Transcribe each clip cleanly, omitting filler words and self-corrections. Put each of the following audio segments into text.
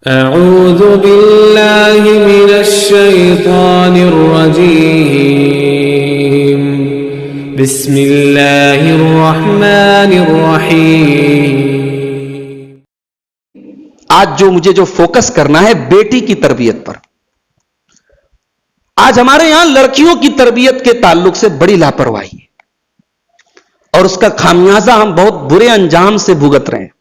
أعوذ بالله من الشيطان الرجيم بسم الله الرحمن الرحيم. آج مجھے فوکس کرنا ہے بیٹی کی تربیت پر. آج ہمارے یہاں لڑکیوں کی تربیت کے تعلق سے بڑی لاپرواہی ہے اور اس کا خامیازہ ہم بہت برے انجام سے بھگت رہے ہیں.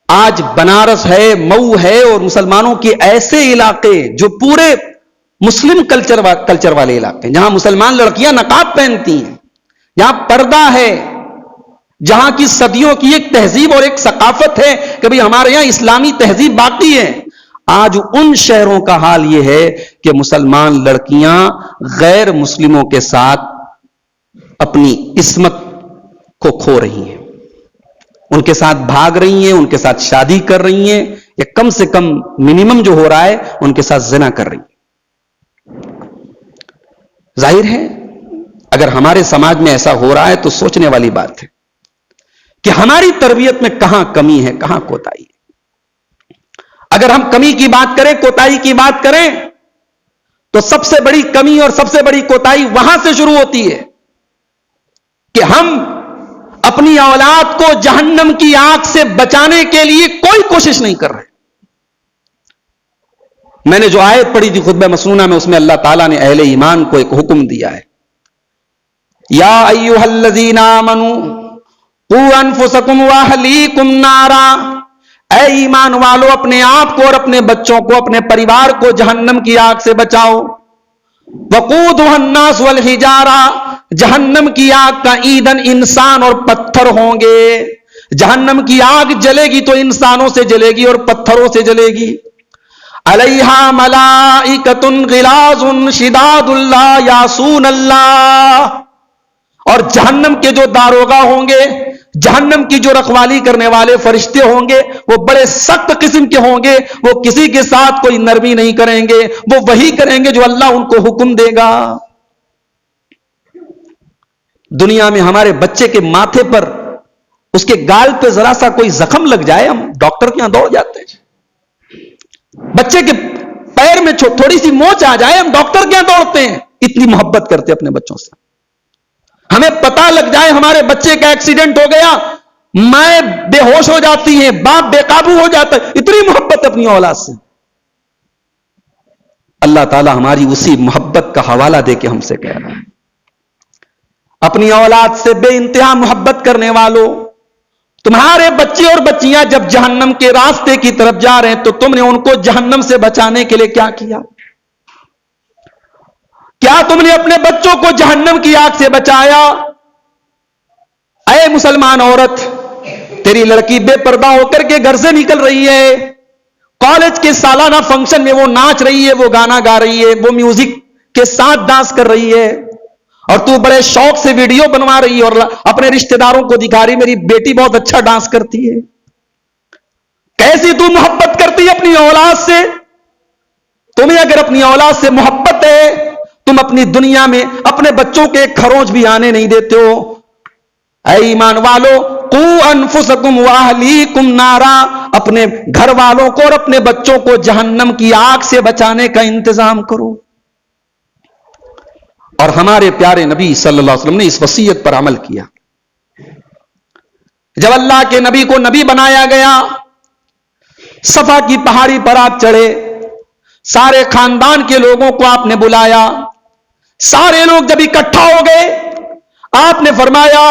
آج بنارس ہے، مئو ہے اور مسلمانوں کے ایسے علاقے جو پورے مسلم کلچر والے علاقے ہیں، جہاں مسلمان لڑکیاں نقاب پہنتی ہیں، جہاں پردہ ہے، جہاں کی صدیوں کی ایک تہذیب اور ایک ثقافت ہے کہ بھئی ہمارے یہاں اسلامی تہذیب باقی ہے. آج ان شہروں کا حال یہ ہے کہ مسلمان لڑکیاں غیر مسلموں کے ساتھ اپنی عصمت کو کھو رہی ہیں، ان کے ساتھ بھاگ رہی ہیں، ان کے ساتھ شادی کر رہی ہیں، یا کم سے کم منیمم جو ہو رہا ہے ان کے ساتھ زنا کر رہی ہیں. ظاہر ہے اگر ہمارے سماج میں ایسا ہو رہا ہے تو سوچنے والی بات ہے کہ ہماری تربیت میں کہاں کمی ہے، کہاں کوتاہی ہے. اگر ہم کمی کی بات کریں، کوتاہی کی بات کریں، تو سب سے بڑی کمی اور سب سے بڑی کوتاہی وہاں سے شروع ہوتی ہے کہ ہم اپنی اولاد کو جہنم کی آگ سے بچانے کے لیے کوئی کوشش نہیں کر رہے. میں نے جو آیت پڑھی تھی خطبہ مسنونہ میں، اس میں اللہ تعالیٰ نے اہل ایمان کو ایک حکم دیا ہے، یا ایھا الذین آمنوا قوا انفسکم واہلیکم نارا. اے ایمان والو، اپنے آپ کو اور اپنے بچوں کو، اپنے پریوار کو جہنم کی آگ سے بچاؤ. وقودھا الناس والحجارہ، جہنم کی آگ کا ایندھن انسان اور پتھر ہوں گے. جہنم کی آگ جلے گی تو انسانوں سے جلے گی اور پتھروں سے جلے گی. علیہا ملائکۃ غلاظ شداد لا یعصون اللہ. اور جہنم کے جو داروغہ ہوں گے، جہنم کی جو رکھوالی کرنے والے فرشتے ہوں گے، وہ بڑے سخت قسم کے ہوں گے. وہ کسی کے ساتھ کوئی نرمی نہیں کریں گے، وہ وہی کریں گے جو اللہ ان کو حکم دے گا. دنیا میں ہمارے بچے کے ماتھے پر، اس کے گال پہ ذرا سا کوئی زخم لگ جائے، ہم ڈاکٹر کے یہاں دوڑ جاتے ہیں. بچے کے پیر میں تھوڑی سی موچ آ جائے، ہم ڈاکٹر کے یہاں دوڑتے ہیں. اتنی محبت کرتے ہیں اپنے بچوں سے. ہمیں پتا لگ جائے ہمارے بچے کا ایکسیڈنٹ ہو گیا، ماں بے ہوش ہو جاتی ہیں، باپ بے قابو ہو جاتا ہے. اتنی محبت اپنی اولاد سے. اللہ تعالی ہماری اسی محبت کا حوالہ دے کے ہم سے کہہ رہا ہے، اپنی اولاد سے بے انتہا محبت کرنے والوں، تمہارے بچے اور بچیاں جب جہنم کے راستے کی طرف جا رہے ہیں تو تم نے ان کو جہنم سے بچانے کے لیے کیا کیا؟ کیا تم نے اپنے بچوں کو جہنم کی آگ سے بچایا؟ اے مسلمان عورت، تیری لڑکی بے پردہ ہو کر کے گھر سے نکل رہی ہے، کالج کے سالانہ فنکشن میں وہ ناچ رہی ہے، وہ گانا گا رہی ہے، وہ میوزک کے ساتھ ڈانس کر رہی ہے، اور تو بڑے شوق سے ویڈیو بنوا رہی ہے اور اپنے رشتہ داروں کو دکھا رہی میری بیٹی بہت اچھا ڈانس کرتی ہے. کیسی تو محبت کرتی ہے اپنی اولاد سے؟ تمہیں اگر اپنی اولاد سے محبت ہے، تم اپنی دنیا میں اپنے بچوں کے خروچ بھی آنے نہیں دیتے ہو. اے ایمان والو، قوا انفسکم واہلیکم نارا، اپنے گھر والوں کو اور اپنے بچوں کو جہنم کی آگ سے بچانے کا انتظام کرو. اور ہمارے پیارے نبی صلی اللہ علیہ وسلم نے اس وصیت پر عمل کیا. جب اللہ کے نبی کو نبی بنایا گیا، صفا کی پہاڑی پر آپ چڑھے، سارے خاندان کے لوگوں کو آپ نے بلایا. سارے لوگ جب اکٹھا ہو گئے، آپ نے فرمایا،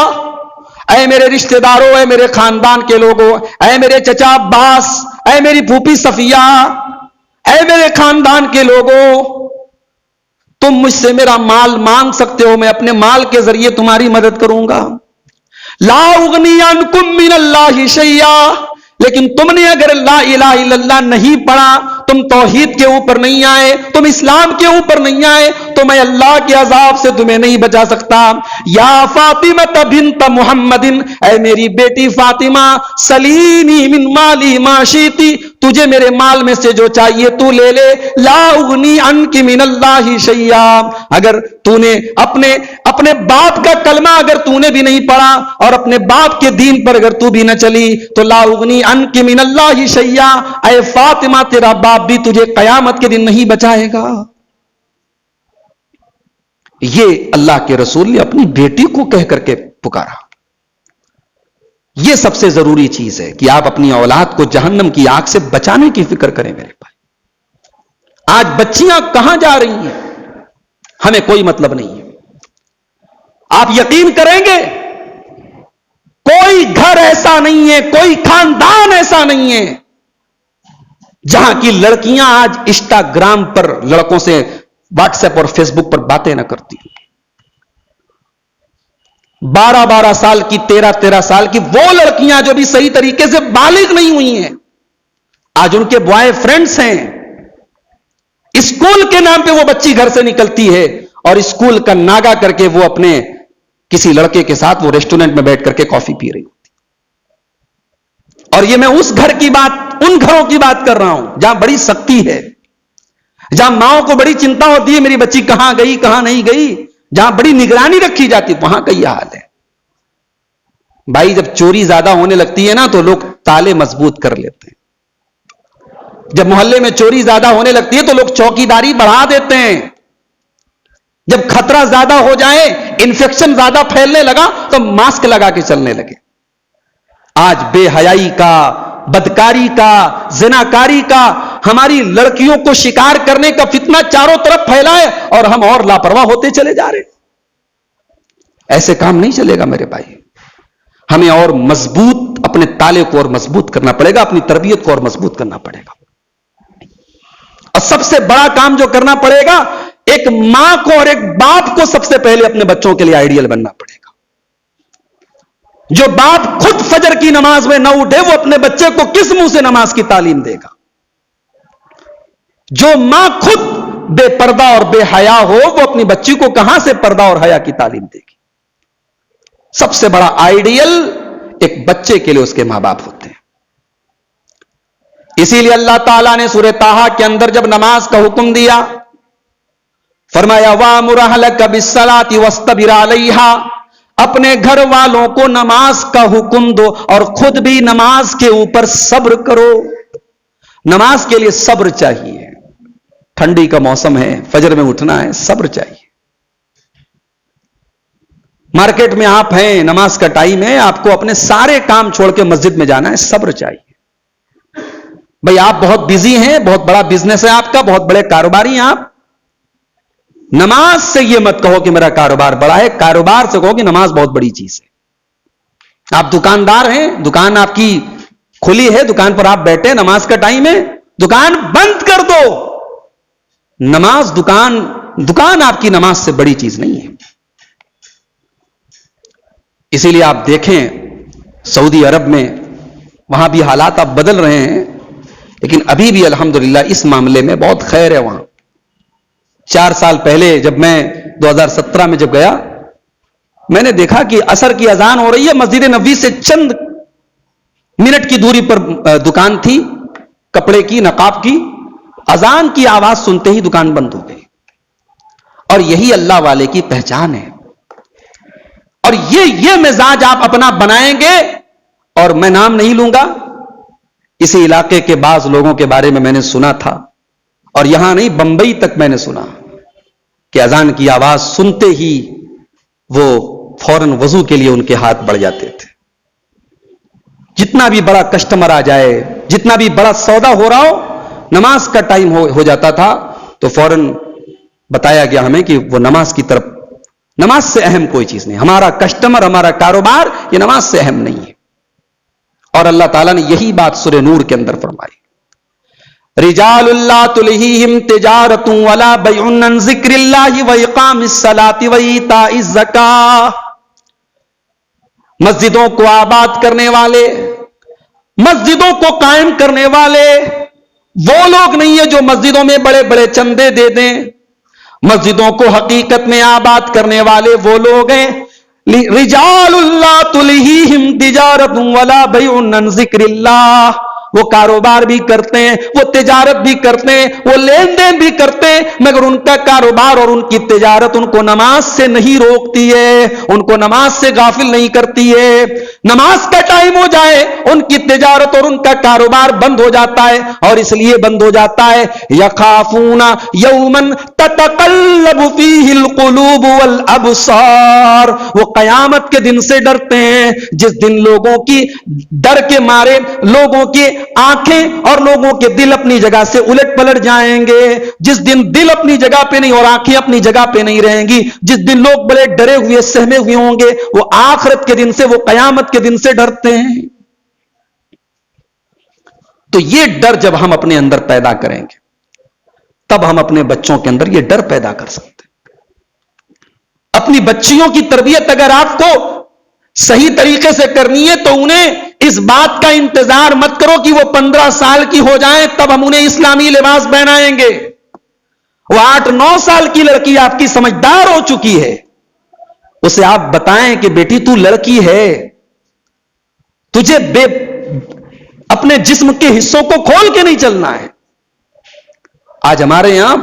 اے میرے رشتہ داروں، اے میرے خاندان کے لوگوں، اے میرے چچا عباس، اے میری پھوپھی صفیہ، اے میرے خاندان کے لوگوں، تم مجھ سے میرا مال مانگ سکتے ہو، میں اپنے مال کے ذریعے تمہاری مدد کروں گا. لا اغنی عنکم من اللہ شیئا، لیکن تم نے اگر لا الہ الا اللہ نہیں پڑھا، تم توحید کے اوپر نہیں آئے، تم اسلام کے اوپر نہیں آئے، تو میں اللہ کے عذاب سے تمہیں نہیں بچا سکتا. یا فاطمہ بنت محمد، اے میری بیٹی فاطمہ، سلینی من مالی ما شئتی، تجھے میرے مال میں سے جو چاہیے تو لے لے. لا اغنی عنک من اللہ شیئا، اگر تو نے اپنے باپ کا کلمہ اگر تو نے بھی نہیں پڑھا اور اپنے باپ کے دین پر اگر تو بھی نہ چلی تو لا اغنی عنک من اللہ شیئا، اے فاطمہ تیرا باپ بھی تجھے قیامت کے دن نہیں بچائے گا۔ یہ اللہ کے رسول نے اپنی بیٹی کو کہہ کر کے پکارا۔ یہ سب سے ضروری چیز ہے کہ آپ اپنی اولاد کو جہنم کی آگ سے بچانے کی فکر کریں میرے بھائی۔ آج بچیاں کہاں جا رہی ہیں ہمیں کوئی مطلب نہیں ہے۔ آپ یقین کریں گے کوئی گھر ایسا نہیں ہے، کوئی خاندان ایسا نہیں ہے جہاں کی لڑکیاں آج انسٹاگرام پر لڑکوں سے واٹس ایپ اور فیس بک پر باتیں نہ کرتی۔ 12 سال کی 13 سال کی وہ لڑکیاں جو بھی صحیح طریقے سے بالغ نہیں ہوئی ہیں، آج ان کے بوائے فرینڈز ہیں۔ اسکول کے نام پہ وہ بچی گھر سے نکلتی ہے اور اسکول کا ناگا کر کے وہ اپنے کسی لڑکے کے ساتھ وہ ریسٹورنٹ میں بیٹھ کر کے کافی پی رہی ہوتی۔ اور یہ میں اس گھر کی بات، ان گھروں کی بات کر رہا ہوں جہاں بڑی سختی ہے، جہاں ماؤں کو بڑی چنتا ہوتی ہے میری بچی کہاں گئی کہاں نہیں گئی، جہاں بڑی نگرانی رکھی جاتی، وہاں کا یہ حال ہے۔ بھائی جب چوری زیادہ ہونے لگتی ہے نا تو لوگ تالے مضبوط کر لیتے ہیں۔ جب محلے میں چوری زیادہ ہونے لگتی ہے تو لوگ چوکیداری بڑھا دیتے ہیں۔ جب خطرہ زیادہ ہو جائے، انفیکشن زیادہ پھیلنے لگا تو ماسک لگا کے چلنے لگے۔ آج بے حیائی کا، بدکاری کا، زناکاری کا، ہماری لڑکیوں کو شکار کرنے کا فتنہ چاروں طرف پھیلا ہے اور ہم اور لاپرواہ ہوتے چلے جا رہے۔ ایسے کام نہیں چلے گا میرے بھائی۔ ہمیں اور مضبوط اپنے تالے کو اور مضبوط کرنا پڑے گا، اپنی تربیت کو اور مضبوط کرنا پڑے گا۔ اور سب سے بڑا کام جو کرنا پڑے گا، ایک ماں کو اور ایک باپ کو سب سے پہلے اپنے بچوں کے لیے آئیڈیل بننا پڑے گا۔ جو باپ خود فجر کی نماز میں نہ اٹھے وہ اپنے بچے کو کس منہ سے نماز کی تعلیم دے گا؟ جو ماں خود بے پردہ اور بے حیا ہو وہ اپنی بچی کو کہاں سے پردہ اور حیا کی تعلیم دے گی؟ سب سے بڑا آئیڈیل ایک بچے کے لیے اس کے ماں باپ ہوتے ہیں۔ اسی لیے اللہ تعالیٰ نے سورہ طٰہٰ کے اندر جب نماز کا حکم دیا فرمایا وَأْمُرْ أَهْلَكَ بِالصَّلَاةِ وَاصْطَبِرْ عَلَيْهَا، اپنے گھر والوں کو نماز کا حکم دو اور خود بھی نماز کے اوپر صبر کرو۔ نماز کے لیے صبر چاہیے۔ ٹھنڈی کا موسم ہے، فجر میں اٹھنا ہے، صبر چاہیے۔ مارکیٹ میں آپ ہیں، نماز کا ٹائم ہے، آپ کو اپنے سارے کام چھوڑ کے مسجد میں جانا ہے، صبر چاہیے۔ بھئی آپ بہت بزی ہیں، بہت بڑا بزنس ہے آپ کا، بہت بڑے کاروباری ہیں آپ، نماز سے یہ مت کہو کہ میرا کاروبار بڑا ہے، کاروبار سے کہو کہ نماز بہت بڑی چیز ہے۔ آپ دکاندار ہیں، دکان آپ کی کھلی ہے، دکان پر آپ بیٹھے، نماز کا ٹائم ہے، دکان بند کر دو۔ نماز دکان آپ کی نماز سے بڑی چیز نہیں ہے۔ اسی لیے آپ دیکھیں سعودی عرب میں، وہاں بھی حالات اب بدل رہے ہیں، لیکن ابھی بھی الحمدللہ اس معاملے میں بہت خیر ہے۔ وہاں 4 سال پہلے جب میں 2017 میں جب گیا، میں نے دیکھا کہ عصر کی اذان ہو رہی ہے، مسجد نبوی سے چند منٹ کی دوری پر دکان تھی کپڑے کی، نقاب کی، اذان کی آواز سنتے ہی دکان بند ہو گئی۔ اور یہی اللہ والے کی پہچان ہے۔ اور یہ مزاج آپ اپنا بنائیں گے، اور میں نام نہیں لوں گا، اسی علاقے کے بعض لوگوں کے بارے میں نے سنا تھا، اور یہاں نہیں بمبئی تک میں نے سنا کہ اذان کی آواز سنتے ہی وہ فوراً وضو کے لیے ان کے ہاتھ بڑھ جاتے تھے۔ جتنا بھی بڑا کسٹمر آ جائے، جتنا بھی بڑا سودا ہو رہا ہو، نماز کا ٹائم ہو جاتا تھا تو فوراً بتایا گیا ہمیں کہ وہ نماز کی طرف، نماز سے اہم کوئی چیز نہیں، ہمارا کسٹمر، ہمارا کاروبار یہ نماز سے اہم نہیں ہے۔ اور اللہ تعالیٰ نے یہی بات سورہ نور کے اندر فرمائی، رجال لا تلہیہم تجارۃ ولا بیع عن ذکر اللہ واقام الصلاۃ وایتاء الزکاۃ، مسجدوں کو آباد کرنے والے، مسجدوں کو قائم کرنے والے وہ لوگ نہیں ہیں جو مسجدوں میں بڑے بڑے چندے دے دیں، مسجدوں کو حقیقت میں آباد کرنے والے وہ لوگ ہیں رجال لا تلہیہم تجارۃ ولا بیع عن ذکر اللہ، وہ کاروبار بھی کرتے ہیں, وہ تجارت بھی کرتے ہیں, وہ لین دین بھی کرتے ہیں, مگر ان کا کاروبار اور ان کی تجارت ان کو نماز سے نہیں روکتی ہے, ان کو نماز سے غافل نہیں کرتی ہے. نماز کا ٹائم ہو جائے ان کی تجارت اور ان کا کاروبار بند ہو جاتا ہے, اور اس لیے بند ہو جاتا ہے یخافون یوما تتقلب فیہ القلوب والابصار, وہ قیامت کے دن سے ڈرتے ہیں جس دن لوگوں کی ڈر کے مارے لوگوں کی آنکھیں اور لوگوں کے دل اپنی جگہ سے الٹ پلٹ جائیں گے. جس دن دل اپنی جگہ پہ نہیں اور آنکھیں اپنی جگہ پہ نہیں رہیں گی, جس دن لوگ بڑے ڈرے ہوئے سہمے ہوئے ہوں گے, وہ آخرت کے دن سے, وہ قیامت کے دن سے ڈرتے ہیں. تو یہ ڈر جب ہم اپنے اندر پیدا کریں گے تب ہم اپنے بچوں کے اندر یہ ڈر پیدا کر سکتے ہیں. اپنی بچیوں کی تربیت اگر آپ کو صحیح طریقے سے کرنی ہے تو انہیں اس بات کا انتظار مت کرو کہ وہ 15 سال کی ہو جائیں تب ہم انہیں اسلامی لباس پہنائیں گے. وہ 8-9 سال کی لڑکی آپ کی سمجھدار ہو چکی ہے, اسے آپ بتائیں کہ بیٹی تو لڑکی ہے, تجھے اپنے جسم کے حصوں کو کھول کے نہیں چلنا ہے. آج ہمارے یہاں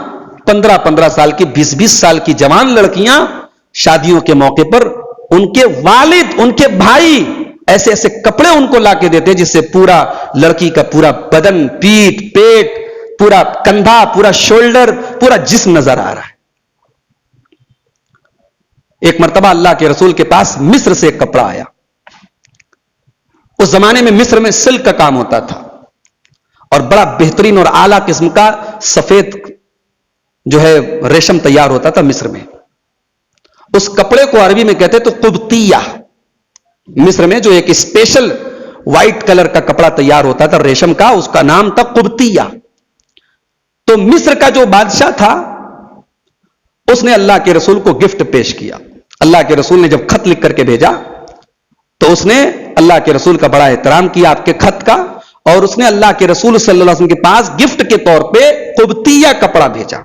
15-15 سال کی 20-20 سال کی جوان لڑکیاں شادیوں کے موقع پر ان کے والد, ان کے بھائی ایسے ایسے کپڑے ان کو لا کے دیتے جس سے پورا لڑکی کا پورا بدن, پیٹ, پیٹ, پورا کندھا, پورا شولڈر, پورا جسم نظر آ رہا ہے. ایک مرتبہ اللہ کے رسول کے پاس مصر سے ایک کپڑا آیا. اس زمانے میں مصر میں سلک کا کام ہوتا تھا اور بڑا بہترین اور اعلیٰ قسم کا سفید جو ہے ریشم تیار ہوتا تھا مصر میں. اس کپڑے کو عربی میں کہتے تو قبطیہ. مصر میں جو ایک اسپیشل وائٹ کلر کا کپڑا تیار ہوتا تھا ریشم کا, اس کا نام تھا قبطیہ. تو مصر کا جو بادشاہ تھا اس نے اللہ کے رسول کو گفٹ پیش کیا. اللہ کے رسول نے جب خط لکھ کر کے بھیجا تو اس نے اللہ کے رسول کا بڑا احترام کیا آپ کے خط کا, اور اس نے اللہ کے رسول صلی اللہ علیہ وسلم کے پاس گفٹ کے طور پہ قبطیہ کپڑا بھیجا.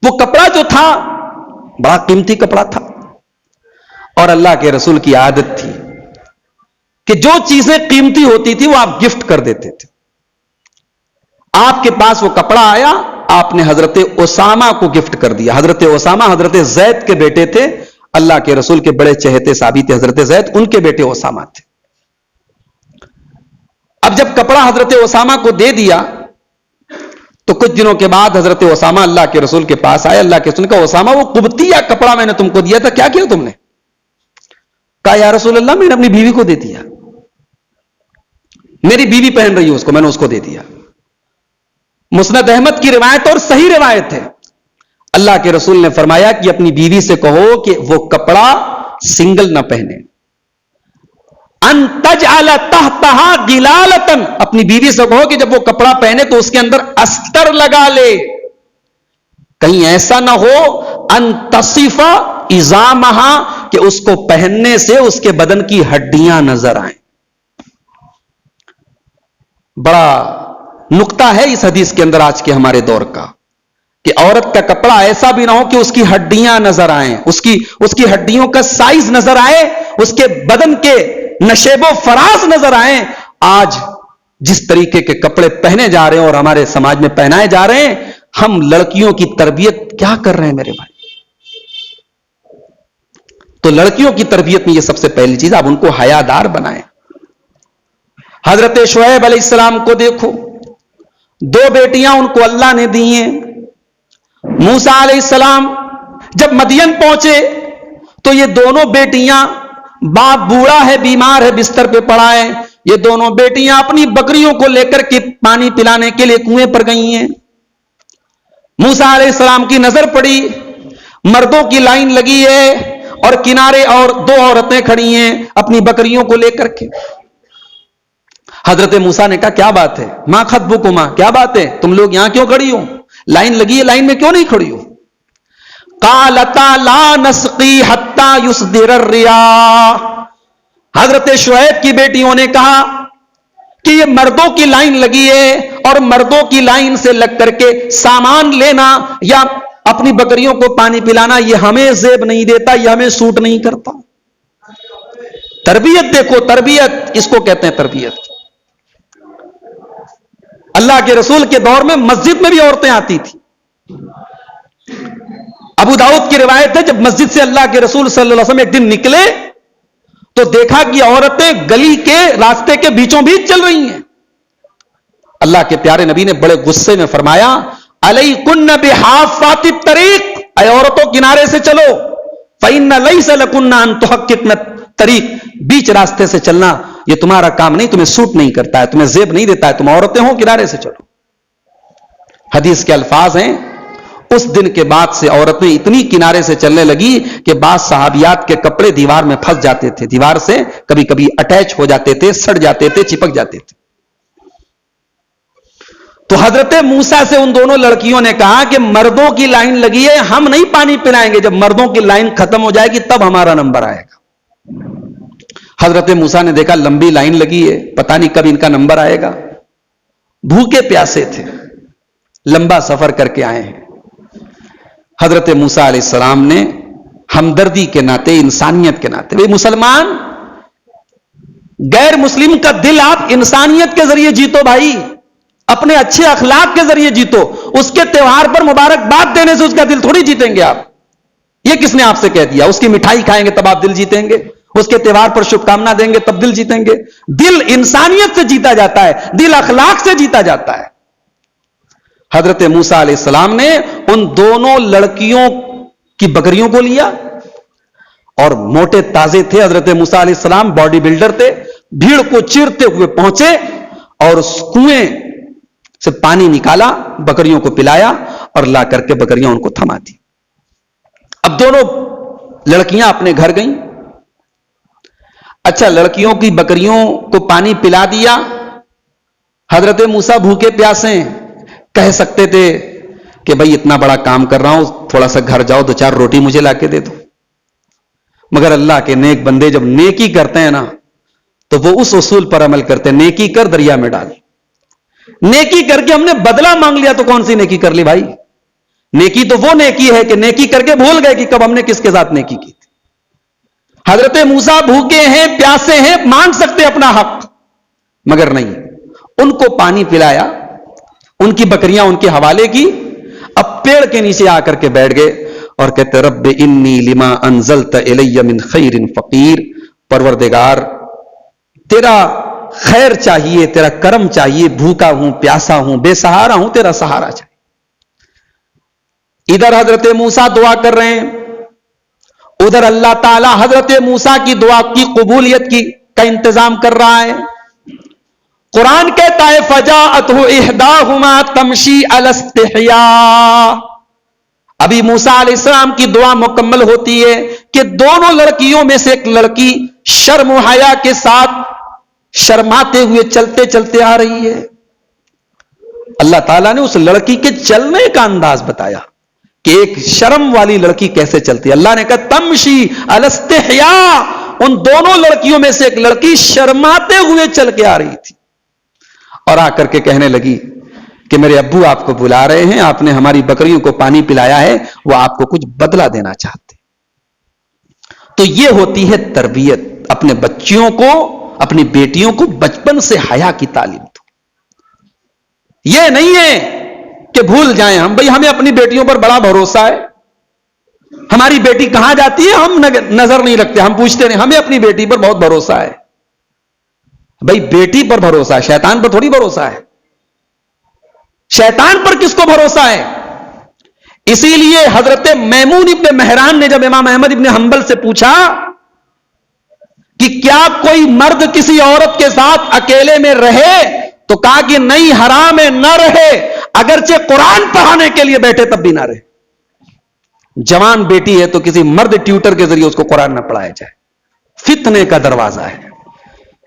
وہ کپڑا جو تھا بڑا قیمتی کپڑا تھا, اور اللہ کے رسول کی عادت تھی کہ جو چیزیں قیمتی ہوتی تھی وہ آپ گفٹ کر دیتے تھے. آپ کے پاس وہ کپڑا آیا, آپ نے حضرت اسامہ کو گفٹ کر دیا. حضرت اسامہ حضرت زید کے بیٹے تھے, اللہ کے رسول کے بڑے چہتے صحابی تھے حضرت زید, ان کے بیٹے اسامہ تھے. اب جب کپڑا حضرت اسامہ کو دے دیا تو کچھ دنوں کے بعد حضرت اسامہ اللہ کے رسول کے پاس آئے. اللہ کے رسول نے کہا اسامہ وہ قبطیہ کپڑا میں نے تم کو دیا تھا, کیا کیا تم نے؟ کہا یا رسول اللہ میں نے اپنی بیوی کو دے دیا, میری بیوی پہن رہی ہے اس کو, میں نے اس کو دے دیا. مسند احمد کی روایت اور صحیح روایت ہے. اللہ کے رسول نے فرمایا کہ اپنی بیوی سے کہو کہ وہ کپڑا سنگل نہ پہنے. ان تجعل تحتها غلالۃ, اپنی بیوی سے کہو کہ جب وہ کپڑا پہنے تو اس کے اندر استر لگا لے, کہیں ایسا نہ ہو ان تصف عظامہا کہ اس کو پہننے سے اس کے بدن کی ہڈیاں نظر آئیں. بڑا نقطہ ہے اس حدیث کے اندر آج کے ہمارے دور کا کہ عورت کا کپڑا ایسا بھی نہ ہو کہ اس کی ہڈیاں نظر آئیں, اس کی ہڈیوں کا سائز نظر آئے, اس کے بدن کے نشیب و فراز نظر آئیں. آج جس طریقے کے کپڑے پہنے جا رہے ہیں اور ہمارے سماج میں پہنائے جا رہے ہیں, ہم لڑکیوں کی تربیت کیا کر رہے ہیں میرے بھائی؟ تو لڑکیوں کی تربیت میں یہ سب سے پہلی چیز, آپ ان کو حیادار بنائیں. حضرت شعیب علیہ السلام کو دیکھو, 2 بیٹیاں ان کو اللہ نے دی ہیں. موسیٰ علیہ السلام جب مدین پہنچے تو یہ دونوں بیٹیاں, باپ بوڑھا ہے, بیمار ہے, بستر پہ پڑا ہے, یہ دونوں بیٹیاں اپنی بکریوں کو لے کر کے پانی پلانے کے لیے کنویں پر گئی ہیں. موسیٰ علیہ السلام کی نظر پڑی, مردوں کی لائن لگی ہے اور کنارے اور 2 عورتیں کھڑی ہیں اپنی بکریوں کو لے کر کے. حضرت موسیٰ نے کہا کیا بات ہے؟ ماں خطبکما, کیا بات ہے, تم لوگ یہاں کیوں کھڑی ہو؟ لائن لگی ہے, لائن میں کیوں نہیں کھڑی ہو؟ قالتا لا نسقی حتی یصدر الرعاء. حضرت شعیب کی بیٹیوں نے کہا کہ یہ مردوں کی لائن لگی ہے اور مردوں کی لائن سے لگ کر کے سامان لینا یا اپنی بکریوں کو پانی پلانا یہ ہمیں زیب نہیں دیتا, یہ ہمیں سوٹ نہیں کرتا. تربیت دیکھو, تربیت اس کو کہتے ہیں تربیت. اللہ کے رسول کے دور میں مسجد میں بھی عورتیں آتی تھی. ابو داؤد کی روایت ہے جب مسجد سے اللہ کے رسول صلی اللہ علیہ وسلم ایک دن نکلے تو دیکھا کہ عورتیں گلی کے راستے کے بیچوں بیچ چل رہی ہیں. اللہ کے پیارے نبی نے بڑے غصے میں فرمایا علیکن بحافات الطریق، اے عورتوں کنارے سے چلو، فإن ليس لكن ان تحققن الطریق، بیچ راستے سے چلنا یہ تمہارا کام نہیں، تمہیں سوٹ نہیں کرتا ہے، تمہیں زیب نہیں دیتا ہے، تم عورتیں ہو کنارے سے چلو. حدیث کے الفاظ ہیں اس دن کے بعد سے عورتیں اتنی کنارے سے چلنے لگی کہ بعض صحابیات کے کپڑے دیوار میں پھنس جاتے تھے، دیوار سے کبھی کبھی اٹیچ ہو جاتے تھے، سڑ جاتے تھے، چپک جاتے تھے. تو حضرت موسیٰ سے ان دونوں لڑکیوں نے کہا کہ مردوں کی لائن لگی ہے، ہم نہیں پانی پلائیں گے، جب مردوں کی لائن ختم ہو جائے گی تب ہمارا نمبر آئے گا. حضرت موسیٰ نے دیکھا لمبی لائن لگی ہے، پتہ نہیں کب ان کا نمبر آئے گا. بھوکے پیاسے تھے، لمبا سفر کر کے آئے ہیں. حضرت موسیٰ علیہ السلام نے ہمدردی کے ناطے، انسانیت کے ناطے، بھئی مسلمان غیر مسلم کا دل آپ انسانیت کے ذریعے جیتو بھائی، اپنے اچھے اخلاق کے ذریعے جیتو. اس کے تہوار پر مبارکباد دینے سے اس کا دل تھوڑی جیتیں گے آپ. یہ کس نے آپ سے کہہ دیا؟ اس کی مٹھائی کھائیں گے تب آپ دل جیتیں گے، اس کے تہوار پر شبھ کامنا دیں گے تب دل جیتیں گے. دل انسانیت سے جیتا جاتا ہے، دل اخلاق سے جیتا جاتا ہے. حضرت موسیٰ علیہ السلام نے ان دونوں لڑکیوں کی بکریوں کو لیا، اور موٹے تازے تھے حضرت موسیٰ علیہ السلام، باڈی بلڈر تھے، بھیڑ کو چیرتے ہوئے پہنچے اور اس کنویں سے پانی نکالا، بکریوں کو پلایا اور لا کر کے بکریاں ان کو تھما دی. اب دونوں لڑکیاں اپنے گھر گئیں. اچھا لڑکیوں کی بکریوں کو پانی پلا دیا، حضرت موسیٰ بھوکے پیاسے ہیں، کہہ سکتے تھے کہ بھئی اتنا بڑا کام کر رہا ہوں، تھوڑا سا گھر جاؤ، 2-4 روٹی مجھے لا کے دے دو. مگر اللہ کے نیک بندے جب نیکی کرتے ہیں نا تو وہ اس اصول پر عمل کرتے ہیں، نیکی کر دریا میں ڈال. نیکی کر کے ہم نے بدلہ مانگ لیا تو کون سی نیکی کر لی بھائی؟ نیکی تو وہ نیکی ہے کہ نیکی کر کے بھول گئے کہ کب ہم نے کس کے ساتھ نیکی کی تھی. حضرت موسیٰ بھوکے ہیں، پیاسے ہیں، مانگ سکتے اپنا حق، مگر نہیں. ان کو پانی پلایا، ان کی بکریاں ان کے حوالے کی. اب پیڑ کے نیچے آ کر کے بیٹھ گئے اور کہتے رب انی لما انزلت الی من خیر فقیر، پروردگار تیرا خیر چاہیے، تیرا کرم چاہیے، بھوکا ہوں، پیاسا ہوں، بے سہارا ہوں، تیرا سہارا چاہیے. ادھر حضرت موسیٰ دعا کر رہے ہیں، ادھر اللہ تعالی حضرت موسیٰ کی دعا کی قبولیت کا انتظام کر رہا ہے. قرآن کہتا ہے فجاءته احداهما تمشي على استحياء. ابھی موسیٰ علیہ السلام کی دعا مکمل ہوتی ہے کہ دونوں لڑکیوں میں سے ایک لڑکی شرم و حیا کے ساتھ شرماتے ہوئے چلتے چلتے آ رہی ہے. اللہ تعالیٰ نے اس لڑکی کے چلنے کا انداز بتایا کہ ایک شرم والی لڑکی کیسے چلتی ہے. اللہ نے کہا تمشی علی استحیاء، ان دونوں لڑکیوں میں سے ایک لڑکی شرماتے ہوئے چل کے آ رہی تھی اور آ کر کے کہنے لگی کہ میرے ابو آپ کو بلا رہے ہیں، آپ نے ہماری بکریوں کو پانی پلایا ہے، وہ آپ کو کچھ بدلہ دینا چاہتے. تو یہ ہوتی ہے تربیت. اپنے بچیوں کو، اپنی بیٹیوں کو بچپن سے حیا کی تعلیم دو. یہ نہیں ہے کہ بھول جائیں ہم، بھئی ہمیں اپنی بیٹیوں پر بڑا بھروسہ ہے، ہماری بیٹی کہاں جاتی ہے ہم نظر نہیں رکھتے، ہم پوچھتے نہیں، ہمیں اپنی بیٹی پر بہت بھروسہ ہے. بھئی بیٹی پر بھروسہ ہے، شیطان پر تھوڑی بھروسہ ہے. شیطان پر کس کو بھروسہ ہے؟ اسی لیے حضرت میمون ابن مہران نے جب امام احمد ابن حنبل سے پوچھا کہ کیا کوئی مرد کسی عورت کے ساتھ اکیلے میں رہے، تو کہا کہ نہیں، حرام ہے، نہ رہے، اگرچہ قرآن پڑھانے کے لیے بیٹھے تب بھی نہ رہے. جوان بیٹی ہے تو کسی مرد ٹیوٹر کے ذریعے اس کو قرآن نہ پڑھایا جائے. فتنے کا دروازہ ہے.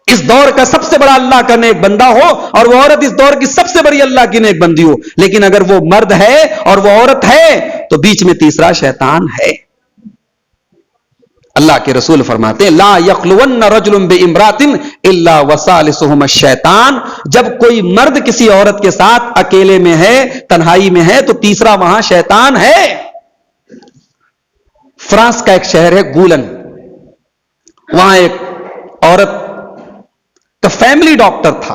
اس دور کا سب سے بڑا اللہ کا نیک بندہ ہو اور وہ عورت اس دور کی سب سے بڑی اللہ کی نیک بندی ہو، لیکن اگر وہ مرد ہے اور وہ عورت ہے تو بیچ میں تیسرا شیطان ہے. اللہ کے رسول فرماتے ہیں لا یخلون رجل بامرأۃ الا وثالثهما الشیطان. جب کوئی مرد کسی عورت کے ساتھ اکیلے میں ہے، تنہائی میں ہے، تو تیسرا وہاں شیطان ہے. فرانس کا ایک شہر ہے گولن، وہاں ایک عورت کا فیملی ڈاکٹر تھا.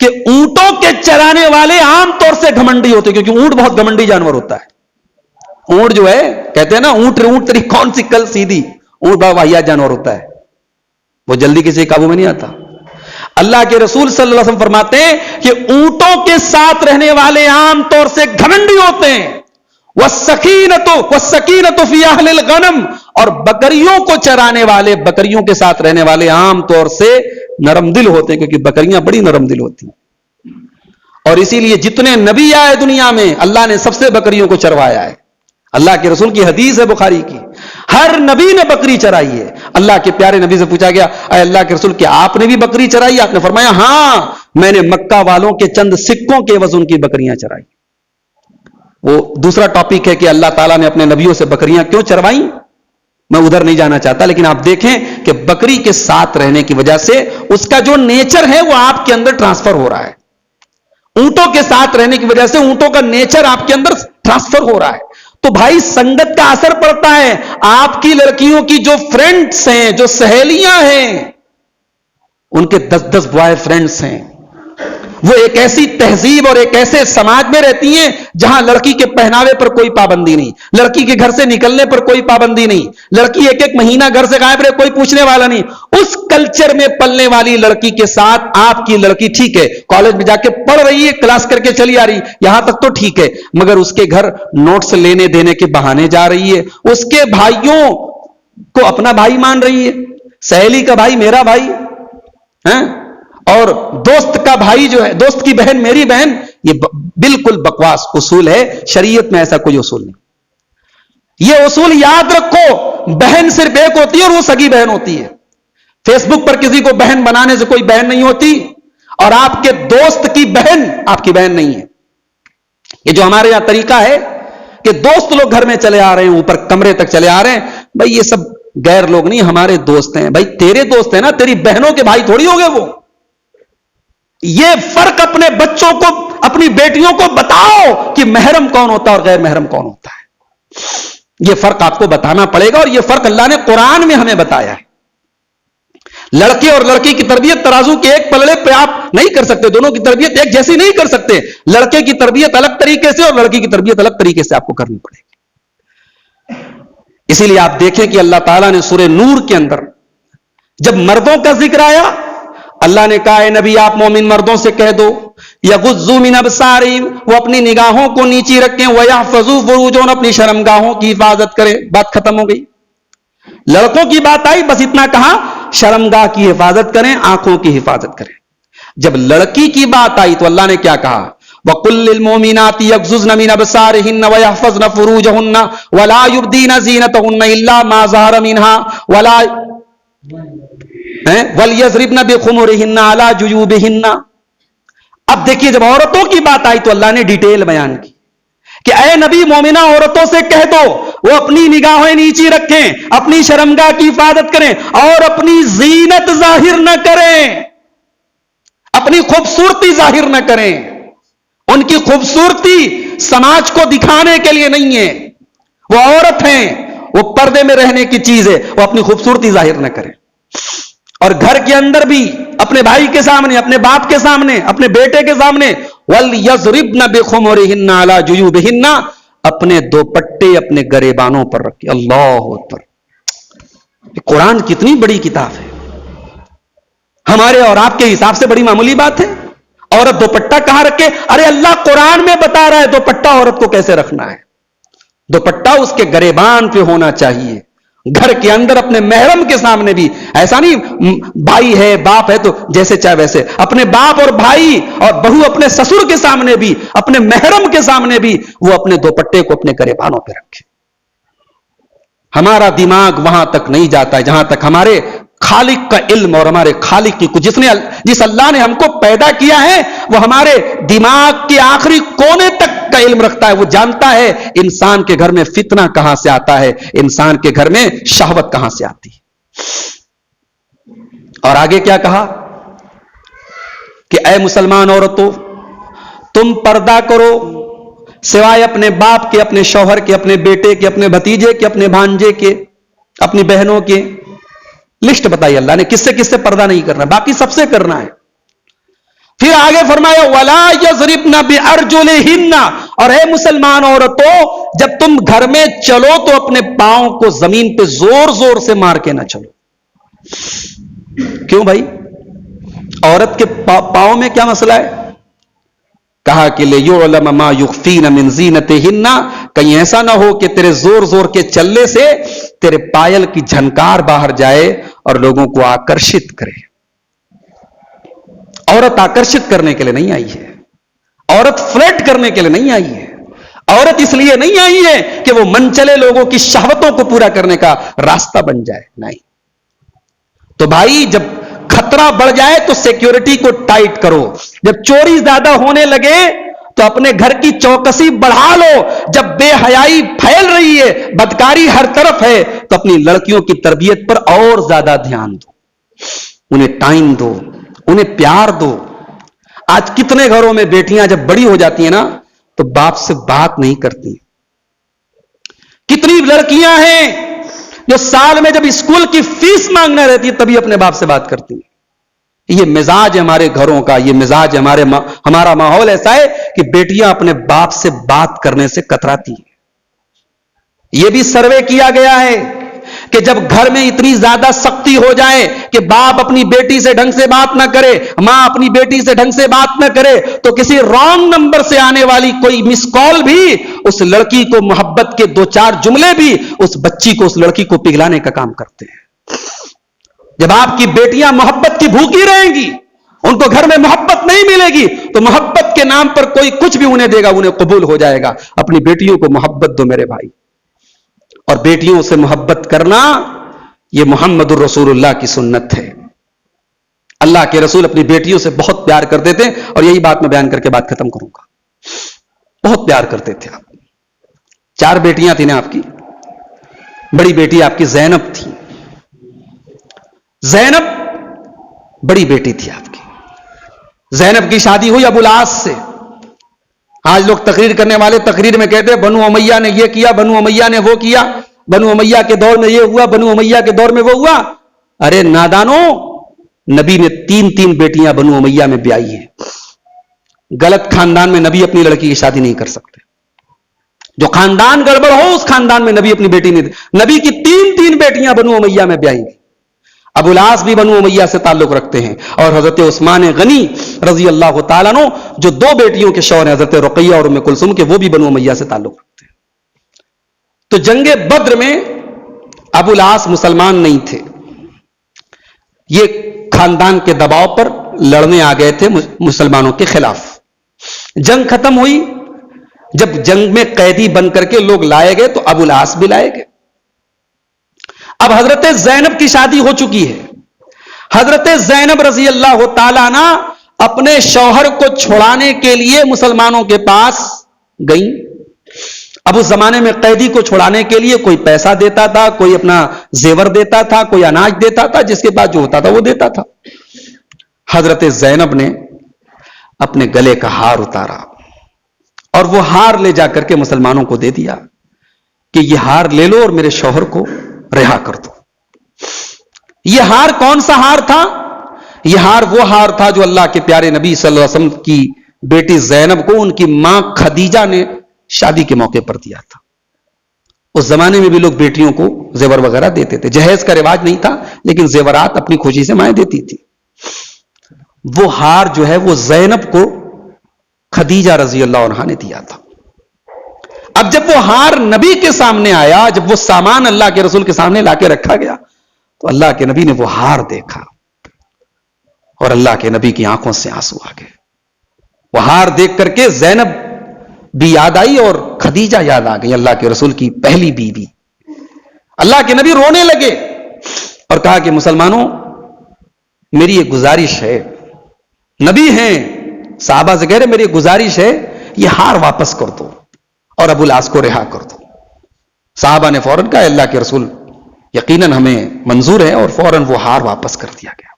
کہ اونٹوں کے چرانے والے عام طور سے گھمنڈی ہوتے ہیں، کیونکہ اونٹ بہت گھمنڈی جانور ہوتا ہے. اونٹ جو ہے کہتے ہیں نا اونٹ تیری کون سی کل سیدھی، اونٹ بہت واہیات جانور ہوتا ہے، وہ جلدی کسی قابو میں نہیں آتا. اللہ کے رسول صلی اللہ علیہ وسلم فرماتے ہیں کہ اونٹوں کے ساتھ رہنے والے عام طور سے گھمنڈی ہوتے ہیں. وَالسَّكِينَةُ فِي أَهْلِ الْغَنَمِ، اور بکریوں کو چرانے والے، بکریوں کے ساتھ رہنے والے عام طور سے نرم دل ہوتے ہیں، کیونکہ بکریاں بڑی نرم دل ہوتی ہیں. اور اسی لیے جتنے نبی آئے دنیا میں اللہ نے سب سے بکریوں کو چروایا ہے. اللہ کے رسول کی حدیث ہے بخاری کی، ہر نبی نے بکری چرائی ہے. اللہ کے پیارے نبی سے پوچھا گیا اے اللہ کے رسول کیا آپ نے بھی بکری چرائی؟ آپ نے فرمایا ہاں، میں نے مکہ والوں کے چند سکوں کے وزن کی بکریاں چرائی. وہ دوسرا ٹاپک ہے کہ اللہ تعالیٰ نے اپنے نبیوں سے بکریاں کیوں چروائیں، میں ادھر نہیں جانا چاہتا. لیکن آپ دیکھیں کہ بکری کے ساتھ رہنے کی وجہ سے اس کا جو نیچر ہے وہ آپ کے اندر ٹرانسفر ہو رہا ہے. اونٹوں کے ساتھ رہنے کی وجہ سے اونٹوں کا نیچر آپ کے اندر ٹرانسفر ہو رہا ہے. تو بھائی سنگت کا اثر پڑتا ہے. آپ کی لڑکیوں کی جو فرینڈز ہیں، جو سہیلیاں ہیں، ان کے 10 بوائے فرینڈز ہیں. وہ ایک ایسی تہذیب اور ایک ایسے سماج میں رہتی ہیں جہاں لڑکی کے پہناوے پر کوئی پابندی نہیں، لڑکی کے گھر سے نکلنے پر کوئی پابندی نہیں، لڑکی ایک مہینہ گھر سے غائب رہے کوئی پوچھنے والا نہیں. اس کلچر میں پلنے والی لڑکی کے ساتھ آپ کی لڑکی ٹھیک ہے کالج میں جا کے پڑھ رہی ہے، کلاس کر کے چلی آ رہی، یہاں تک تو ٹھیک ہے، مگر اس کے گھر نوٹس لینے دینے کے بہانے جا رہی ہے، اس کے بھائیوں کو اپنا بھائی مان رہی ہے، سہیلی کا بھائی میرا بھائی ہے، اور دوست کا بھائی جو ہے، دوست کی بہن میری بہن، یہ بالکل بکواس اصول ہے. شریعت میں ایسا کوئی اصول نہیں. یہ اصول یاد رکھو، بہن صرف ایک ہوتی ہے اور وہ سگی بہن ہوتی ہے. فیس بک پر کسی کو بہن بنانے سے کوئی بہن نہیں ہوتی، اور آپ کے دوست کی بہن آپ کی بہن نہیں ہے. یہ جو ہمارے یہاں طریقہ ہے کہ دوست لوگ گھر میں چلے آ رہے ہیں، اوپر کمرے تک چلے آ رہے ہیں، بھائی یہ سب غیر لوگ نہیں، ہمارے دوست ہیں. بھائی تیرے دوست ہیں نا، تیری بہنوں کے بھائی تھوڑی ہو گئے وہ. یہ فرق اپنے بچوں کو، اپنی بیٹیوں کو بتاؤ کہ محرم کون ہوتا ہے اور غیر محرم کون ہوتا ہے. یہ فرق آپ کو بتانا پڑے گا، اور یہ فرق اللہ نے قرآن میں ہمیں بتایا ہے. لڑکے اور لڑکی کی تربیت ترازو کے ایک پلڑے پہ آپ نہیں کر سکتے، دونوں کی تربیت ایک جیسی نہیں کر سکتے. لڑکے کی تربیت الگ طریقے سے اور لڑکی کی تربیت الگ طریقے سے آپ کو کرنی پڑے گی. اسی لیے آپ دیکھیں کہ اللہ تعالیٰ نے سورہ نور کے اندر جب مردوں کا ذکر آیا، اللہ نے کہا اے نبی آپ مومن مردوں سے کہہ دو یغضوا من ابصارہم، وہ اپنی نگاہوں کو نیچی رکھیں، ویحفظوا فروجہم، اپنی شرمگاہوں کی حفاظت کریں. بات ختم ہو گئی. لڑکوں کی بات آئی، بس اتنا کہا شرمگاہ کی حفاظت کریں، آنکھوں کی حفاظت کریں. جب لڑکی کی بات آئی تو اللہ نے کیا کہا؟ وَقُلْ لِلْمُؤْمِنَاتِ يَغْضُضْنَ مِنْ أَبْصَارِهِنَّ وَيَحْفَظْنَ فُرُوجَهُنَّ وَلَا يُبْدِينَ زِينَتَهُنَّ إِلَّا مَا ظَهَرَ مِنْهَا وَلْيَضْرِبْنَ بِخُمُرِهِنَّ عَلَى جُيُوبِهِنَّ. اب دیکھیے جب عورتوں کی بات آئی تو اللہ نے ڈیٹیل بیان کی کہ اے نبی مومنہ عورتوں سے کہہ دو وہ اپنی نگاہیں نیچی رکھیں، اپنی شرمگاہ کی حفاظت کریں اور اپنی زینت ظاہر نہ کریں، اپنی خوبصورتی ظاہر نہ کریں. ان کی خوبصورتی سماج کو دکھانے کے لیے نہیں ہے، وہ عورت ہیں، وہ پردے میں رہنے کی چیز ہے، وہ اپنی خوبصورتی ظاہر نہ کریں. اور گھر کے اندر بھی اپنے بھائی کے سامنے، اپنے باپ کے سامنے، اپنے بیٹے کے سامنے وَلْيَضْرِبْنَ بِخُمُرِهِنَّ عَلَى جُيُوبِهِنَّ، اپنے دوپٹے اپنے گریبانوں پر رکھے. اللہ اکبر. قرآن کتنی بڑی کتاب ہے، ہمارے اور آپ کے حساب سے بڑی معمولی بات ہے. عورت دوپٹہ کہاں رکھے؟ ارے اللہ قرآن میں بتا رہا ہے دوپٹہ عورت کو کیسے رکھنا ہے. دوپٹہ اس کے گریبان پہ ہونا چاہیے. گھر کے اندر اپنے محرم کے سامنے بھی ایسا نہیں، بھائی ہے باپ ہے تو جیسے چاہے ویسے، اپنے باپ اور بھائی اور بہو اپنے سسر کے سامنے بھی، اپنے محرم کے سامنے بھی وہ اپنے دوپٹے کو اپنے گریبانوں پہ رکھے. ہمارا دماغ وہاں تک نہیں جاتا ہے جہاں تک ہمارے خالق کا علم اور ہمارے خالق کی جس اللہ نے ہم کو پیدا کیا ہے وہ ہمارے دماغ کے آخری کونے تک کا علم رکھتا ہے. وہ جانتا ہے انسان کے گھر میں فتنہ کہاں سے آتا ہے، انسان کے گھر میں شہوت کہاں سے آتی ہے. اور آگے کیا کہا کہ اے مسلمان عورتوں تم پردہ کرو سوائے اپنے باپ کے، اپنے شوہر کے، اپنے بیٹے کے، اپنے بھتیجے کے، اپنے بھانجے کے، اپنی بہنوں کے. لسٹ بتائی اللہ نے کس سے پردہ نہیں کرنا، باقی سب سے کرنا ہے. پھر آگے فرمایا وَلَا يَضْرِبْنَ بِأَرْجُلِهِنَّ، اور اے مسلمان عورتوں جب تم گھر میں چلو تو اپنے پاؤں کو زمین پہ زور زور سے مار کے نہ چلو۔ کیوں بھائی؟ عورت کے پاؤں میں کیا مسئلہ ہے؟ کہا کہ لِيُعْلَمَ مَا يُخْفِينَ مِنْ زِينَتِهِنَّ، کہیں ایسا نہ ہو کہ تیرے زور زور کے چلنے سے تیرے پائل کی جھنکار باہر جائے اور لوگوں کو آکرشت کرے۔ عورت آکرشت کرنے کے لیے نہیں آئی ہے، عورت فلیٹ کرنے کے لیے نہیں آئی ہے، عورت اس لیے نہیں آئی ہے کہ وہ من چلے لوگوں کی شہوتوں کو پورا کرنے کا راستہ بن جائے، نہیں۔ تو بھائی جب خطرہ بڑھ جائے تو سیکیورٹی کو ٹائٹ کرو، جب چوری زیادہ ہونے لگے تو اپنے گھر کی چوکسی بڑھا لو، جب بے حیائی پھیل رہی ہے، بدکاری ہر طرف ہے، تو اپنی لڑکیوں کی تربیت پر اور زیادہ دھیان دو، انہیں ٹائم دو، انہیں پیار دو۔ آج کتنے گھروں میں بیٹیاں جب بڑی ہو جاتی ہیں نا تو باپ سے بات نہیں کرتی۔ کتنی لڑکیاں ہیں جو سال میں جب اسکول کی فیس مانگنا رہتی ہے تبھی اپنے باپ سے بات کرتی ہیں۔ یہ مزاج ہے ہمارے گھروں کا، یہ مزاج ہے ہمارا ماحول ایسا ہے کہ بیٹیاں اپنے باپ سے بات کرنے سے کتراتی ہیں۔ یہ بھی سروے کیا گیا ہے کہ جب گھر میں اتنی زیادہ سختی ہو جائے کہ باپ اپنی بیٹی سے ڈھنگ سے بات نہ کرے، ماں اپنی بیٹی سے ڈھنگ سے بات نہ کرے، تو کسی رانگ نمبر سے آنے والی کوئی مس کال بھی اس لڑکی کو محبت کے دو چار جملے بھی اس بچی کو، اس لڑکی کو پگھلانے کا کام کرتے ہیں۔ جب آپ کی بیٹیاں محبت کی بھوکی رہیں گی، ان کو گھر میں محبت نہیں ملے گی، تو محبت کے نام پر کوئی کچھ بھی انہیں دے گا انہیں قبول ہو جائے گا۔ اپنی بیٹیوں کو محبت دو میرے بھائی، اور بیٹیوں سے محبت کرنا یہ محمد الرسول اللہ کی سنت ہے۔ اللہ کے رسول اپنی بیٹیوں سے بہت پیار کرتے تھے، اور یہی بات میں بیان کر کے بات ختم کروں گا۔ بہت پیار کرتے تھے آپ۔ 4 بیٹیاں تھیں نا آپ کی، بڑی بیٹی آپ کی زینب تھی۔ زینب بڑی بیٹی تھی آپ کی۔ زینب کی شادی ہوئی ابو العاص سے۔ آج لوگ تقریر کرنے والے تقریر میں کہتے ہیں بنو امیہ نے یہ کیا، بنو امیہ نے وہ کیا، بنو امیہ کے دور میں یہ ہوا، بنو امیہ کے دور میں وہ ہوا۔ ارے نادانو، نبی نے 3 بیٹیاں بنو امیہ میں بیائی ہیں۔ غلط خاندان میں نبی اپنی لڑکی کی شادی نہیں کر سکتے۔ جو خاندان گڑبڑ ہو اس خاندان میں نبی اپنی بیٹی نہیں، نبی کی 3 بیٹیاں بنو امیہ میں بیائی گئی۔ ابو العاص بھی بنو امیہ سے تعلق رکھتے ہیں، اور حضرت عثمان غنی رضی اللہ تعالیٰ عنہ جو 2 بیٹیوں کے شوہر ہیں، حضرت رقیہ اور ام کلثوم کے، وہ بھی بنو امیہ سے تعلق رکھتے ہیں۔ تو جنگ بدر میں ابو العاص مسلمان نہیں تھے، یہ خاندان کے دباؤ پر لڑنے آ گئے تھے مسلمانوں کے خلاف۔ جنگ ختم ہوئی، جب جنگ میں قیدی بن کر کے لوگ لائے گئے تو ابو العاص بھی لائے گئے۔ اب حضرت زینب کی شادی ہو چکی ہے۔ حضرت زینب رضی اللہ تعالیٰ عنہ اپنے شوہر کو چھڑانے کے لیے مسلمانوں کے پاس گئیں۔ اب اس زمانے میں قیدی کو چھڑانے کے لیے کوئی پیسہ دیتا تھا، کوئی اپنا زیور دیتا تھا، کوئی اناج دیتا تھا، جس کے پاس جو ہوتا تھا وہ دیتا تھا۔ حضرت زینب نے اپنے گلے کا ہار اتارا اور وہ ہار لے جا کر کے مسلمانوں کو دے دیا کہ یہ ہار لے لو اور میرے شوہر کو رہا کر دو۔ یہ ہار کون سا ہار تھا؟ یہ ہار وہ ہار تھا جو اللہ کے پیارے نبی صلی اللہ علیہ وسلم کی بیٹی زینب کو ان کی ماں خدیجہ نے شادی کے موقع پر دیا تھا۔ اس زمانے میں بھی لوگ بیٹیوں کو زیور وغیرہ دیتے تھے، جہیز کا رواج نہیں تھا، لیکن زیورات اپنی خوشی سے مائیں دیتی تھی۔ وہ ہار جو ہے وہ زینب کو خدیجہ رضی اللہ عنہا نے دیا تھا۔ اب جب وہ ہار نبی کے سامنے آیا، جب وہ سامان اللہ کے رسول کے سامنے لا کے رکھا گیا تو اللہ کے نبی نے وہ ہار دیکھا اور اللہ کے نبی کی آنکھوں سے آنسو آ گئے۔ وہ ہار دیکھ کر کے زینب بھی یاد آئی اور خدیجہ یاد آ گئی، اللہ کے رسول کی پہلی بیوی۔ اللہ کے نبی رونے لگے اور کہا کہ مسلمانوں، میری ایک گزارش ہے، نبی ہیں، صحابہ سے کہہ رہے میری ایک گزارش ہے، یہ ہار واپس کر دو اور ابو العاص کو رہا کر دو۔ صحابہ نے فوراً کہا اللہ کے رسول یقیناً ہمیں منظور ہے، اور فوراً وہ ہار واپس کر دیا گیا۔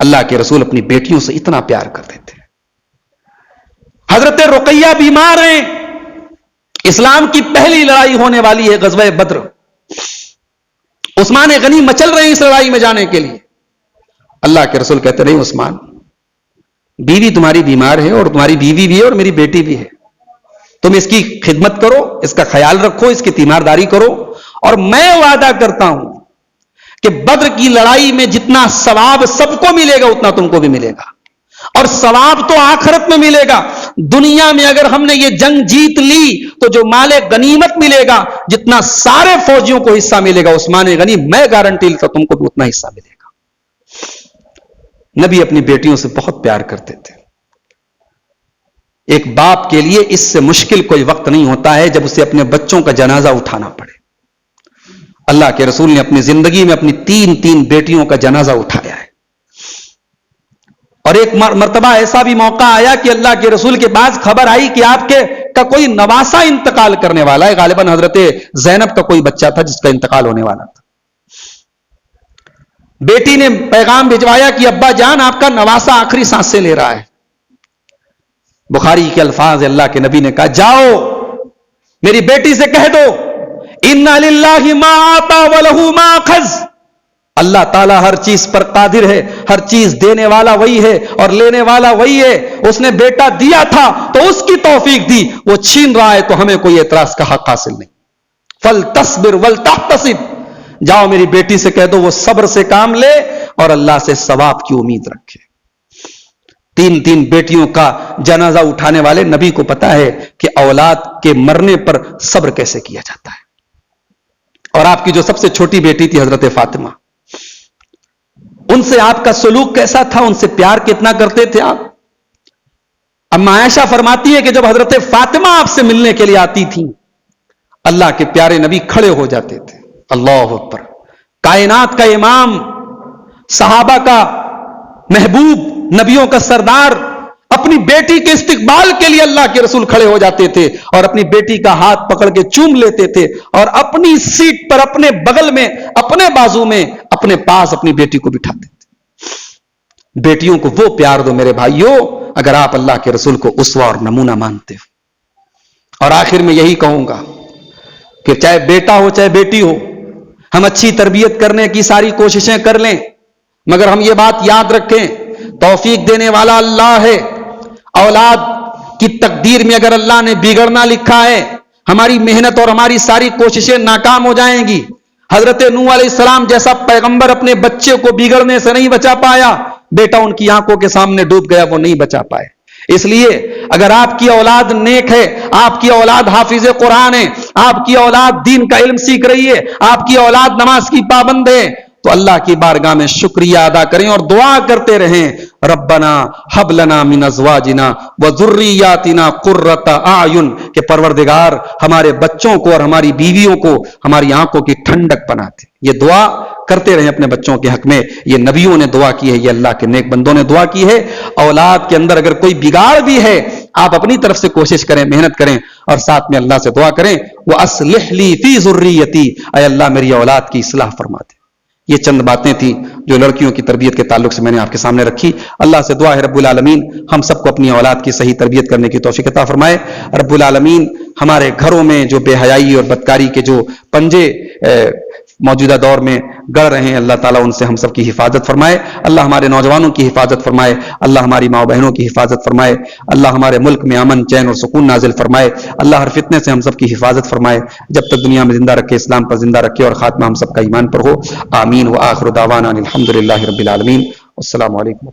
اللہ کے رسول اپنی بیٹیوں سے اتنا پیار کرتے تھے۔ حضرت رقیہ بیمار ہیں، اسلام کی پہلی لڑائی ہونے والی ہے غزوہ بدر، عثمان غنی مچل رہے ہیں اس لڑائی میں جانے کے لیے۔ اللہ کے رسول کہتے نہیں عثمان، بیوی تمہاری بیمار ہے اور تمہاری بیوی بھی ہے اور میری بیٹی بھی ہے, تم اس کی خدمت کرو, اس کا خیال رکھو, اس کی تیمارداری کرو, اور میں وعدہ کرتا ہوں کہ بدر کی لڑائی میں جتنا ثواب سب کو ملے گا اتنا تم کو بھی ملے گا, اور ثواب تو آخرت میں ملے گا. دنیا میں اگر ہم نے یہ جنگ جیت لی تو جو مال غنیمت ملے گا, جتنا سارے فوجیوں کو حصہ ملے گا عثمان غنی, میں گارنٹی لیتا تم کو بھی اتنا حصہ ملے گا. نبی اپنی بیٹیوں سے بہت پیار کرتے تھے. ایک باپ کے لیے اس سے مشکل کوئی وقت نہیں ہوتا ہے جب اسے اپنے بچوں کا جنازہ اٹھانا پڑے. اللہ کے رسول نے اپنی زندگی میں اپنی تین بیٹیوں کا جنازہ اٹھایا ہے. اور ایک مرتبہ ایسا بھی موقع آیا کہ اللہ کے رسول کے پاس خبر آئی کہ آپ کا کوئی نواسا انتقال کرنے والا ہے. غالباً حضرت زینب کا کوئی بچہ تھا جس کا انتقال ہونے والا تھا. بیٹی نے پیغام بھجوایا کہ ابا جان آپ کا نواسا آخری سانسیں لے رہا ہے. بخاری کے الفاظ, اللہ کے نبی نے کہا جاؤ میری بیٹی سے کہہ دو اِنَّ لِلَّهِ مَا آتَى وَلَهُ مَا أَخَذَ, اللہ تعالیٰ ہر چیز پر قادر ہے, ہر چیز دینے والا وہی ہے اور لینے والا وہی ہے. اس نے بیٹا دیا تھا تو اس کی توفیق دی, وہ چھین رہا ہے تو ہمیں کوئی اعتراض کا حق حاصل نہیں. فَلْتَصْبِرْ وَلْتَحْتَسِبْ, جاؤ میری بیٹی سے کہہ دو وہ صبر سے کام لے اور اللہ سے ثواب کی امید رکھے. تین بیٹیوں کا جنازہ اٹھانے والے نبی کو پتا ہے کہ اولاد کے مرنے پر صبر کیسے کیا جاتا ہے. اور آپ کی جو سب سے چھوٹی بیٹی تھی حضرت فاطمہ, ان سے آپ کا سلوک کیسا تھا, ان سے پیار کتنا کرتے تھے آپ؟ اما عائشہ فرماتی ہے کہ جب حضرت فاطمہ آپ سے ملنے کے لیے آتی تھی, اللہ کے پیارے نبی کھڑے ہو جاتے تھے. اللہ اکبر, کائنات کا امام, صحابہ کا محبوب, نبیوں کا سردار, اپنی بیٹی کے استقبال کے لیے اللہ کے رسول کھڑے ہو جاتے تھے اور اپنی بیٹی کا ہاتھ پکڑ کے چوم لیتے تھے اور اپنی سیٹ پر, اپنے بغل میں, اپنے بازو میں, اپنے پاس اپنی بیٹی کو بٹھاتے تھے. بیٹیوں کو وہ پیار دو میرے بھائیوں اگر آپ اللہ کے رسول کو اسوہ اور نمونہ مانتے ہو. اور آخر میں یہی کہوں گا کہ چاہے بیٹا ہو چاہے بیٹی ہو, ہم اچھی تربیت کرنے کی ساری کوششیں کر لیں, مگر ہم یہ بات یاد رکھیں توفیق دینے والا اللہ ہے. اولاد کی تقدیر میں اگر اللہ نے بگڑنا لکھا ہے, ہماری محنت اور ہماری ساری کوششیں ناکام ہو جائیں گی. حضرت نوح علیہ السلام جیسا پیغمبر اپنے بچے کو بگڑنے سے نہیں بچا پایا, بیٹا ان کی آنکھوں کے سامنے ڈوب گیا, وہ نہیں بچا پائے. اس لیے اگر آپ کی اولاد نیک ہے, آپ کی اولاد حافظ قرآن ہے, آپ کی اولاد دین کا علم سیکھ رہی ہے, آپ کی اولاد نماز کی پابند ہے, تو اللہ کی بارگاہ میں شکریہ ادا کریں اور دعا کرتے رہیں ربنا حب لنا من ازواجنا وذریاتنا قرۃ اعین, کہ پروردگار ہمارے بچوں کو اور ہماری بیویوں کو ہماری آنکھوں کی ٹھنڈک بنا دے. یہ دعا کرتے رہیں اپنے بچوں کے حق میں. یہ نبیوں نے دعا کی ہے, یہ اللہ کے نیک بندوں نے دعا کی ہے. اولاد کے اندر اگر کوئی بگاڑ بھی ہے, آپ اپنی طرف سے کوشش کریں, محنت کریں اور ساتھ میں اللہ سے دعا کریں وَأَصْلِحْ لِي فِي ذُرِّيَّتِي, اے اللہ میری اولاد کی اصلاح فرما دے. یہ چند باتیں تھیں جو لڑکیوں کی تربیت کے تعلق سے میں نے آپ کے سامنے رکھی. اللہ سے دعا ہے رب العالمین ہم سب کو اپنی اولاد کی صحیح تربیت کرنے کی توفیق عطا فرمائے. رب العالمین ہمارے گھروں میں جو بے حیائی اور بدکاری کے جو پنجے موجودہ دور میں گڑ رہے ہیں, اللہ تعالیٰ ان سے ہم سب کی حفاظت فرمائے. اللہ ہمارے نوجوانوں کی حفاظت فرمائے, اللہ ہماری ماں بہنوں کی حفاظت فرمائے, اللہ ہمارے ملک میں امن چین اور سکون نازل فرمائے, اللہ ہر فتنے سے ہم سب کی حفاظت فرمائے. جب تک دنیا میں زندہ رکھے اسلام پر زندہ رکھے اور خاتمہ ہم سب کا ایمان پر ہو. آمین. وآخر دعوانا الحمدللہ رب العالمین. السلام علیکم.